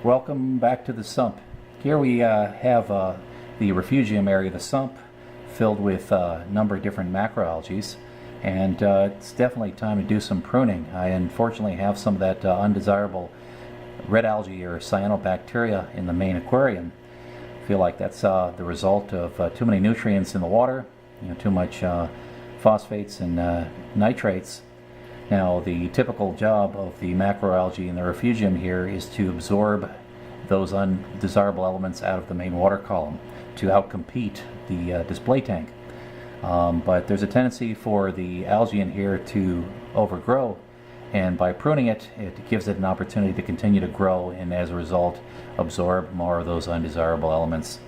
Welcome back to the sump. Here we have the refugium area of the sump filled with a number of different macroalgae, and it's definitely time to do some pruning. I unfortunately have some of that undesirable red algae or cyanobacteria in the main aquarium. I feel like that's the result of too many nutrients in the water, too much phosphates and nitrates. Now, the typical job of the macroalgae in the refugium here is to absorb those undesirable elements out of the main water column to outcompete the display tank. But there's a tendency for the algae in here to overgrow, and by pruning it, it gives it an opportunity to continue to grow and as a result absorb more of those undesirable elements.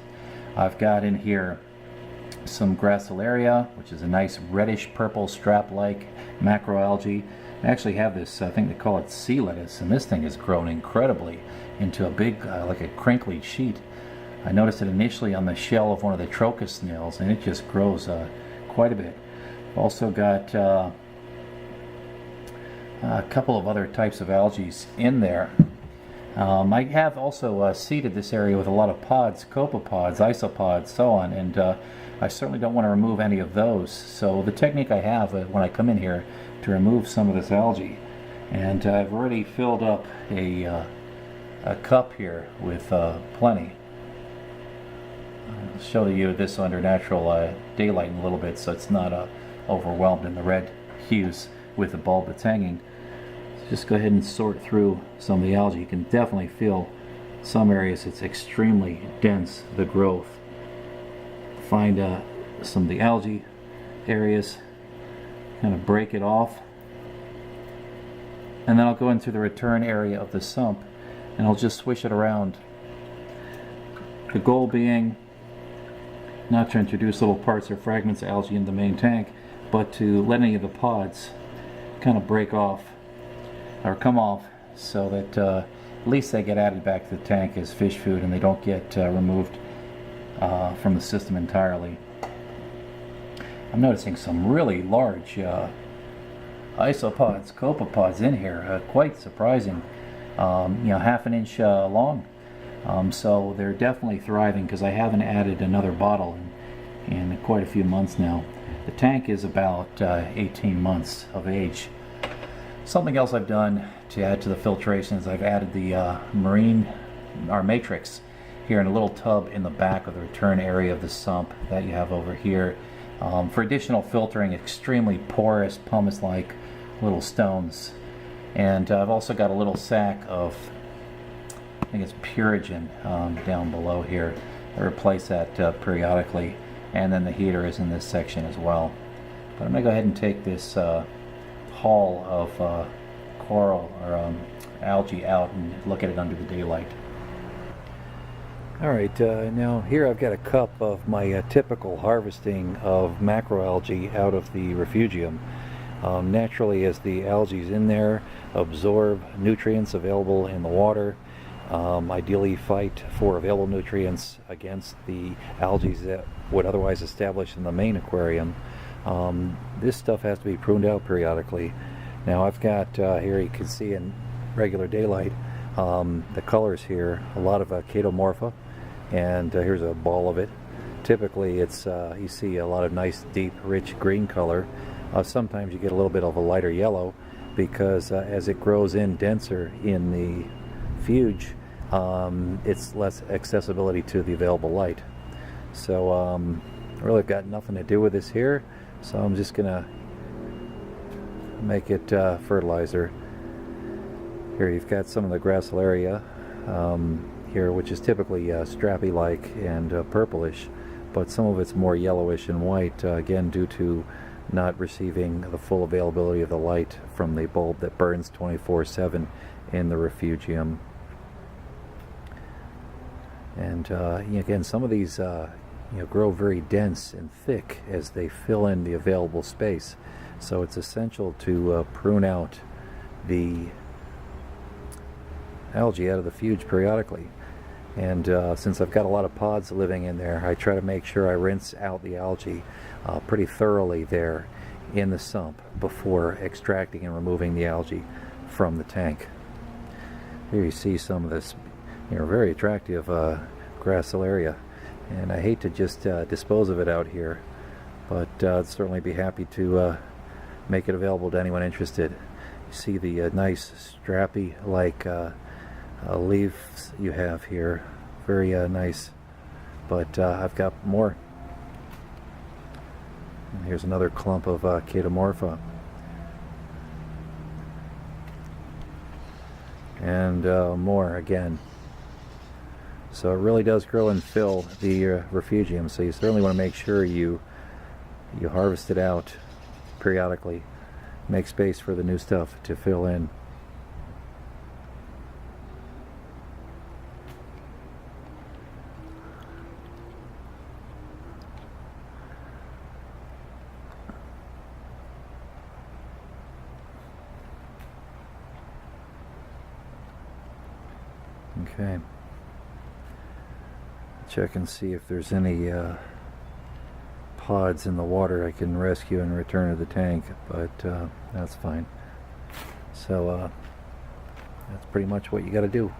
I've got in here some Gracilaria, which is a nice reddish purple strap-like macroalgae. I actually have this, I think they call it sea lettuce, and this thing has grown incredibly into a big, like a crinkly sheet. I noticed it initially on the shell of one of the trochus snails, and it just grows quite a bit. I've also got a couple of other types of algae in there. I have also seeded this area with a lot of pods, copepods, isopods, so on, and I certainly don't want to remove any of those. So the technique I have when I come in here to remove some of this algae, and I've already filled up a cup here with plenty. I'll show you this under natural daylight in a little bit so it's not overwhelmed in the red hues with the bulb that's hanging. Just go ahead and sort through some of the algae. You can definitely feel some areas it's extremely dense, the growth. Find some of the algae areas, kind of break it off, and then I'll go into the return area of the sump and I'll just swish it around. The goal being not to introduce little parts or fragments of algae in the main tank, but to let any of the pods kind of break off or come off so that at least they get added back to the tank as fish food and they don't get removed from the system entirely. I'm noticing some really large isopods, copepods in here, quite surprising. Half an inch long. So they're definitely thriving because I haven't added another bottle in quite a few months now. The tank is about 18 months of age. Something else I've done to add to the filtration is I've added the matrix here in a little tub in the back of the return area of the sump that you have over here for additional filtering, extremely porous, pumice-like little stones. And I've also got a little sack of, I think it's Purigen down below here. I replace that periodically, and then the heater is in this section as well. But I'm going to go ahead and take this haul of coral or algae out and look at it under the daylight. Alright, now here I've got a cup of my typical harvesting of macroalgae out of the refugium. Naturally, as the algae in there absorb nutrients available in the water, ideally fight for available nutrients against the algae that would otherwise establish in the main aquarium. This stuff has to be pruned out periodically. Now I've got here, you can see in regular daylight, the colors here, a lot of chaetomorpha, and here's a ball of it. Typically it's you see a lot of nice deep rich green color. Sometimes you get a little bit of a lighter yellow because as it grows in denser in the refuge, it's less accessibility to the available light. So really got nothing to do with this here, so I'm just gonna make it fertilizer. Here you've got some of the Gracilaria here, which is typically strappy like and purplish, but some of it's more yellowish and white, again due to not receiving the full availability of the light from the bulb that burns 24/7 in the refugium. And again, some of these grow very dense and thick as they fill in the available space. So it's essential to prune out the algae out of the refuge periodically. And since I've got a lot of pods living in there, I try to make sure I rinse out the algae pretty thoroughly there in the sump before extracting and removing the algae from the tank. Here you see some of this You're very attractive Gracilaria, and I hate to just dispose of it out here, but I'd certainly be happy to make it available to anyone interested. You see the nice strappy like leaves you have here, very nice, but I've got more. And here's another clump of chaetomorpha, and more again. So it really does grow and fill the refugium, so you certainly want to make sure you harvest it out periodically. Make space for the new stuff to fill in. Okay. Check and see if there's any pods in the water I can rescue and return to the tank, but that's fine. So that's pretty much what you got to do.